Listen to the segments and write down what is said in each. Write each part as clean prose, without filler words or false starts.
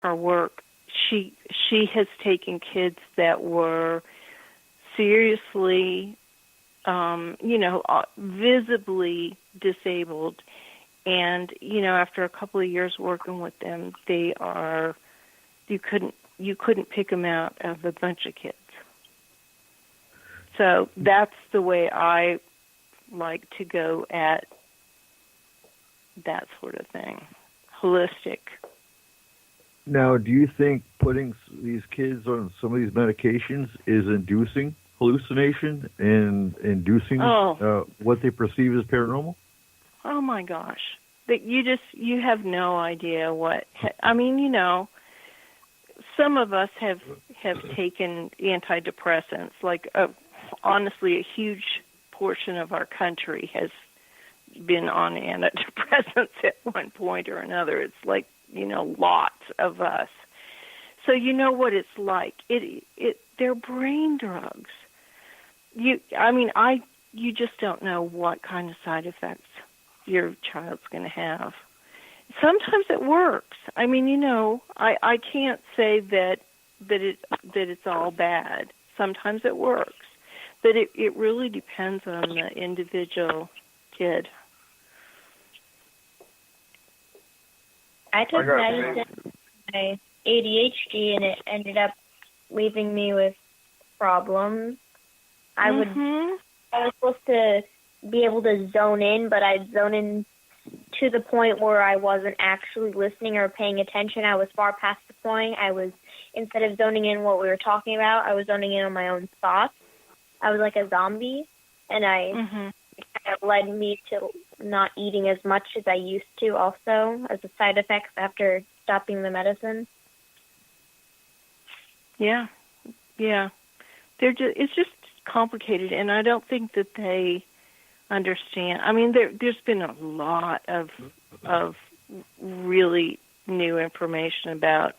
our work, she has taken kids that were seriously, visibly disabled, and after a couple of years working with them, you couldn't pick them out of a bunch of kids. So that's the way I like to go at that sort of thing, holistic. Now, do you think putting these kids on some of these medications is inducing hallucination and inducing what they perceive as paranormal? Oh my gosh. That you have no idea what, some of us have taken antidepressants, like honestly a huge portion of our country has been on antidepressants at one point or another. It's like, lots of us. So you know what it's like. They're brain drugs. You just don't know what kind of side effects your child's going to have. Sometimes it works. I can't say that it's all bad. Sometimes it works. But it really depends on the individual kid. I took medicine for my ADHD, and it ended up leaving me with problems. I was supposed to be able to zone in, but I'd zone in to the point where I wasn't actually listening or paying attention. I was far past the point. Instead of zoning in what we were talking about, I was zoning in on my own thoughts. I was like a zombie, and it kind of led me to not eating as much as I used to also as a side effect after stopping the medicine. Yeah. It's just complicated, and I don't think that they understand. There's been a lot of really new information about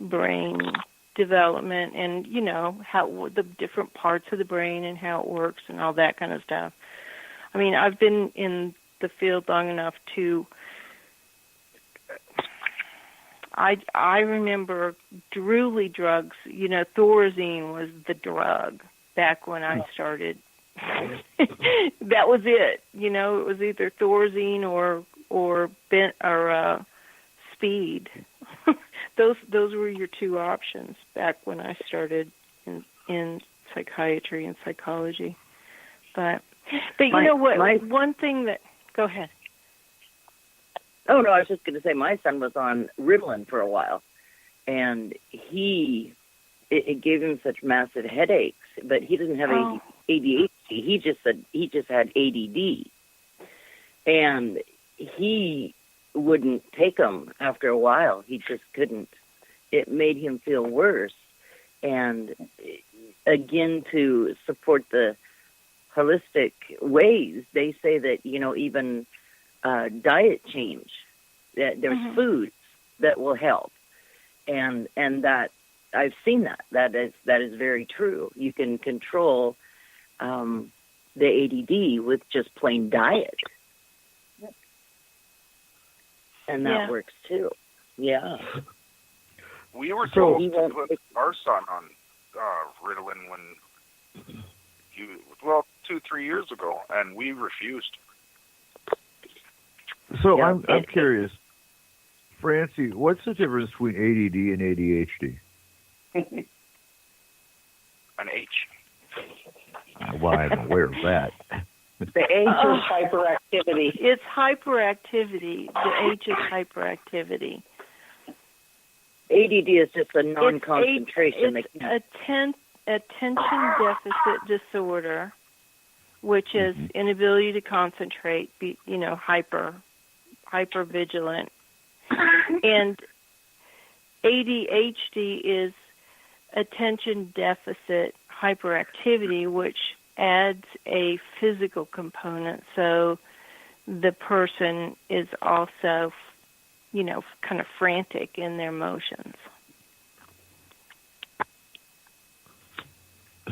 brain development and, how the different parts of the brain and how it works and all that kind of stuff. I've been in the field long enough to, I remember drooly drugs, Thorazine was the drug back when I started. That was it. It was either Thorazine or speed. Those were your two options back when I started in psychiatry and psychology. But you know what? One thing that go ahead. Oh no, I was just going to say my son was on Ritalin for a while, and it gave him such massive headaches, but he doesn't have ADHD. He just had ADD, and he wouldn't take them after a while. He just couldn't. It made him feel worse. And again, to support the holistic ways, they say that, even diet change, that there's foods that will help. And that I've seen that. That is very true. You can control the ADD with just plain diet. And that works too. Yeah. We were told to put our son on Ritalin when 2-3 years ago, and we refused. So I'm curious, Francie, what's the difference between ADD and ADHD? An H. Well, I'm aware of that. The H is hyperactivity. It's hyperactivity. The H is hyperactivity. ADD is just a non-concentration. It's attention deficit disorder, which is inability to concentrate, hyper vigilant. And ADHD is attention deficit hyperactivity, which adds a physical component. So the person is also, kind of frantic in their motions.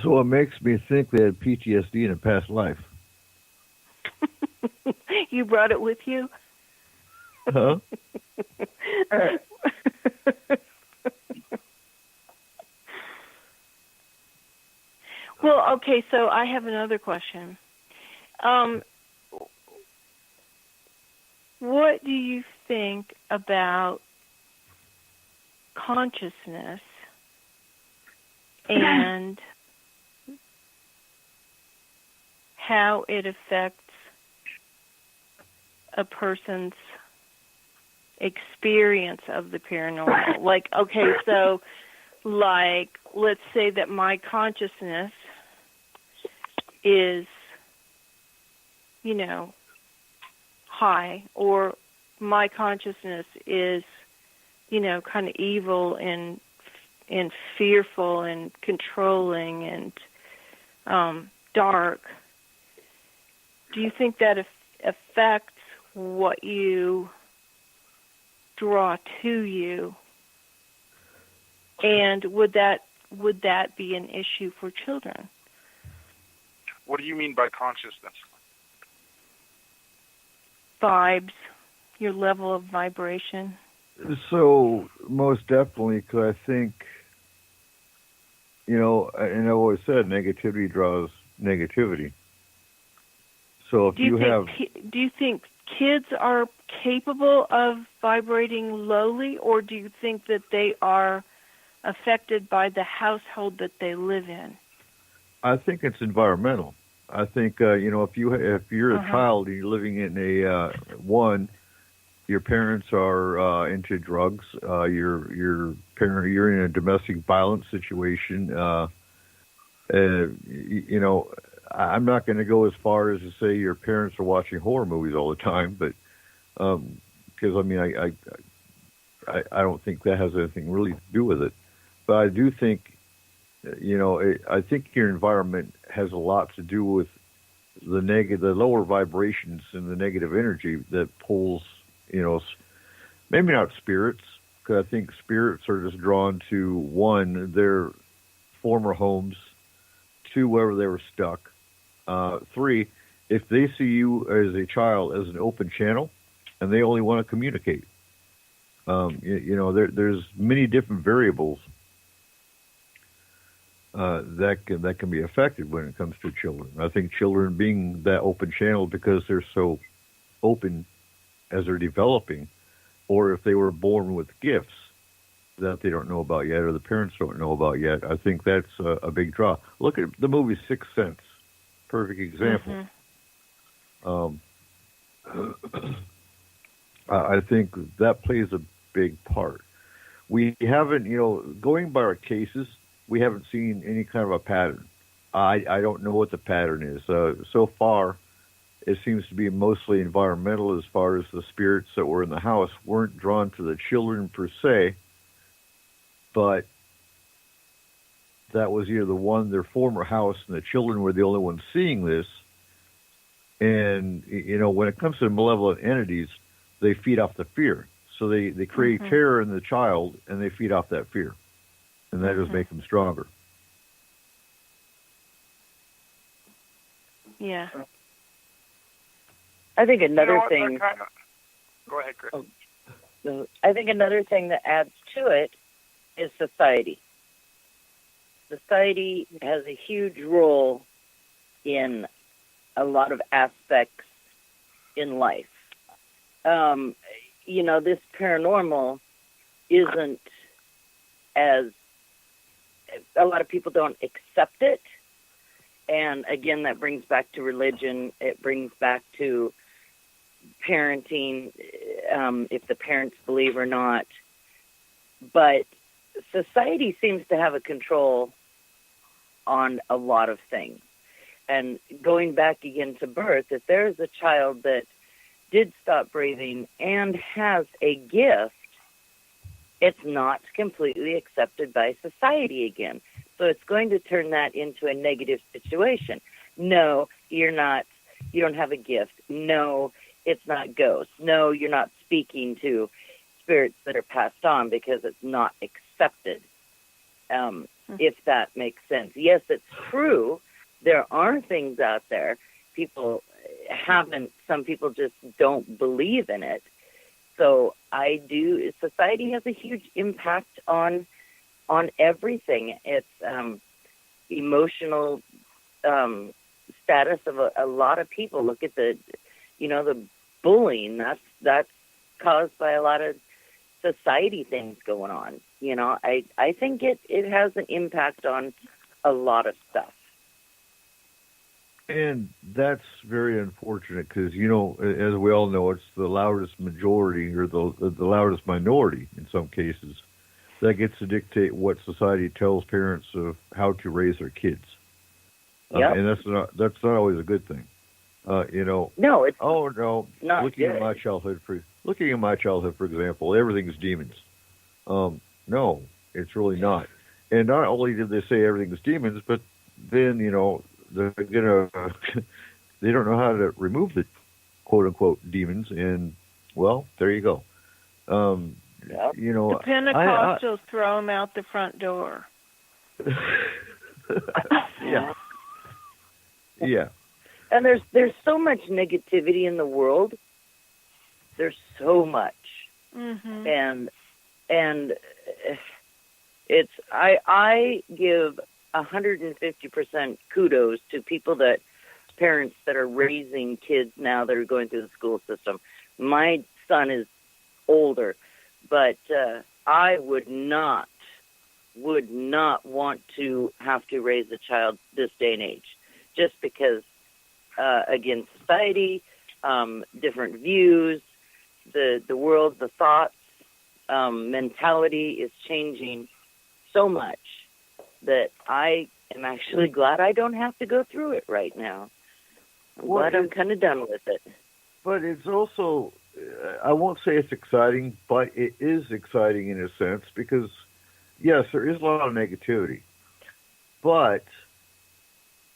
So it makes me think they had PTSD in a past life. You brought it with you? Huh? Well, okay, so I have another question. What do you think about consciousness and how it affects a person's experience of the paranormal? Like, okay, so, like, let's say that my consciousness is, you know, high, or my consciousness is, you know, kind of evil and fearful and controlling and dark. Do you think that affects what you draw to you? And would that be an issue for children? What do you mean by consciousness? Vibes, your level of vibration. So most definitely, because I think, you know, and I've always said negativity draws negativity. So if do you think kids are capable of vibrating lowly, or do you think that they are affected by the household that they live in? I think it's environmental. I think you know, if you're a child and you're living in a your parents are into drugs, you're in a domestic violence situation. You know, I'm not going to go as far as to say your parents are watching horror movies all the time, but because I mean, I don't think that has anything really to do with it. But I do think, you know, I think your environment has a lot to do with the lower vibrations and the negative energy that pulls, you know, maybe not spirits, because I think spirits are just drawn to, one, their former homes, two, wherever they were stuck, three, if they see you as a child as an open channel and they only want to communicate. You know, there's many different variables that can be affected when it comes to children. I think children being that open channel because they're so open as they're developing, or if they were born with gifts that they don't know about yet, or the parents don't know about yet, I think that's a big draw. Look at the movie Sixth Sense, perfect example. I think that plays a big part. We haven't, you know, going by our cases, we haven't seen any kind of a pattern. I don't know what the pattern is. So far, it seems to be mostly environmental as far as the spirits that were in the house weren't drawn to the children per se, but that was either their former house, and the children were the only ones seeing this. And, you know, when it comes to malevolent entities, they feed off the fear. So they create terror in the child, and they feed off that fear. And that just makes them stronger. Yeah. I think another thing... Go ahead, Chris. I think another thing that adds to it is society. Society has a huge role in a lot of aspects in life. You know, this paranormal isn't as... A lot of people don't accept it. And again, that brings back to religion. It brings back to parenting, if the parents believe or not. But society seems to have a control on a lot of things. And going back again to birth, if there is a child that did stop breathing and has a gift, it's not completely accepted by society again. So it's going to turn that into a negative situation. No, you don't have a gift. No, it's not ghosts. No, you're not speaking to spirits that are passed on because it's not accepted, if that makes sense. Yes, it's true. There are things out there. Some people just don't believe in it. So society has a huge impact on everything. It's, emotional status of a lot of people. Look at the bullying. That's caused by a lot of society things going on. I think it has an impact on a lot of stuff. And that's very unfortunate because, as we all know, it's the loudest majority or the loudest minority in some cases that gets to dictate what society tells parents of how to raise their kids. Yep. And that's not always a good thing. No, it's not looking good. at my childhood, for example, everything's demons. No, it's really not. And not only did they say everything's demons, but then they're gonna they don't know how to remove the quote unquote demons, and well, there you go. Yep. The Pentecostals throw them out the front door. Yeah. Yeah. And there's so much negativity in the world. There's so much, and it's I give 150% kudos to parents that are raising kids now that are going through the school system. My son is older, but I would not want to have to raise a child this day and age, just because, again, society, different views, the world, the thoughts, mentality is changing so much that I am actually glad I don't have to go through it right now. I'm glad I'm kind of done with it. But it's also, I won't say it's exciting, but it is exciting in a sense because, yes, there is a lot of negativity. But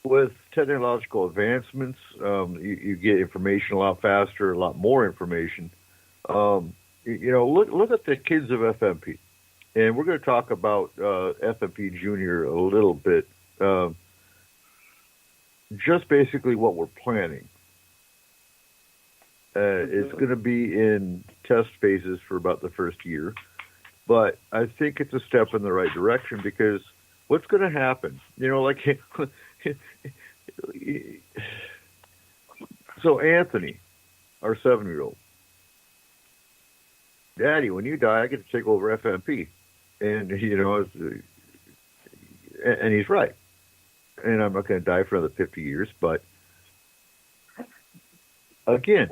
with technological advancements, you get information a lot faster, a lot more information. Look at the kids of FMP. And we're going to talk about FMP Junior a little bit. Just basically what we're planning. It's going to be in test phases for about the first year. But I think it's a step in the right direction because what's going to happen? So Anthony, our 7-year-old, Daddy, when you die, I get to take over FMP. And, and he's right. And I'm not going to die for another 50 years, but again,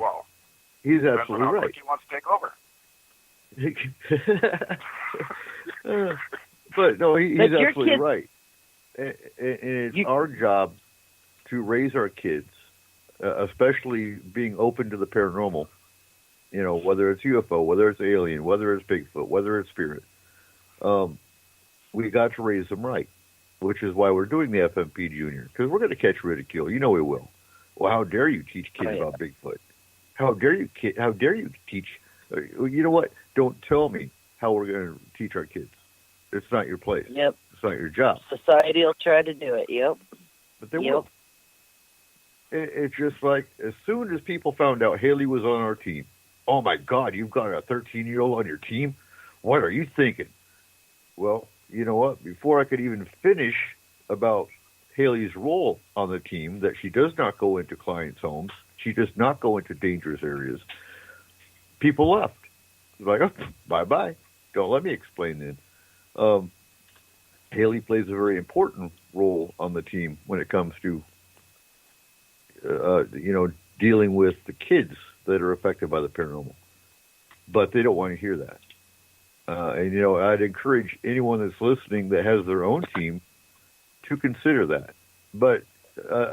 he's absolutely right. He wants to take over. But no, he's absolutely right. And it's our job to raise our kids, especially being open to the paranormal, whether it's UFO, whether it's alien, whether it's Bigfoot, whether it's spirit. We got to raise them right, which is why we're doing the FMP Junior, because we're going to catch ridicule. We will. Well, how dare you teach kids about Bigfoot? How dare you teach? You know what? Don't tell me how we're going to teach our kids. It's not your place. Yep. It's not your job. Society will try to do it. Yep. But they will. It's just like as soon as people found out Haley was on our team, oh my God, you've got a 13-year-old on your team? What are you thinking? Well, you know what? Before I could even finish about Haley's role on the team, that she does not go into clients' homes, she does not go into dangerous areas, people left. Like, oh, bye-bye. Don't let me explain then. Haley plays a very important role on the team when it comes to, dealing with the kids that are affected by the paranormal. But they don't want to hear that. I'd encourage anyone that's listening that has their own team to consider that. But,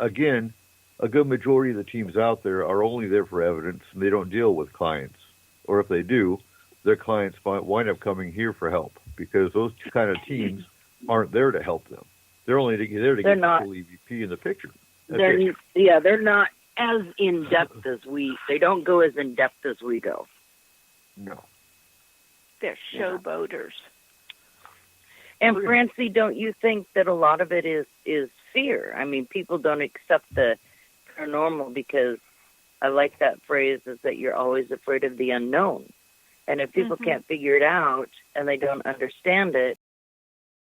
again, a good majority of the teams out there are only there for evidence, and they don't deal with clients. Or if they do, their clients wind up coming here for help because those kind of teams aren't there to help them. They're only there to get the full EVP in the picture. They're not as in-depth as they don't go as in-depth as we go. No. They're showboaters. And Francie, don't you think that a lot of it is fear? I mean, people don't accept the paranormal because I like that phrase is that you're always afraid of the unknown. And if people can't figure it out and they don't understand it,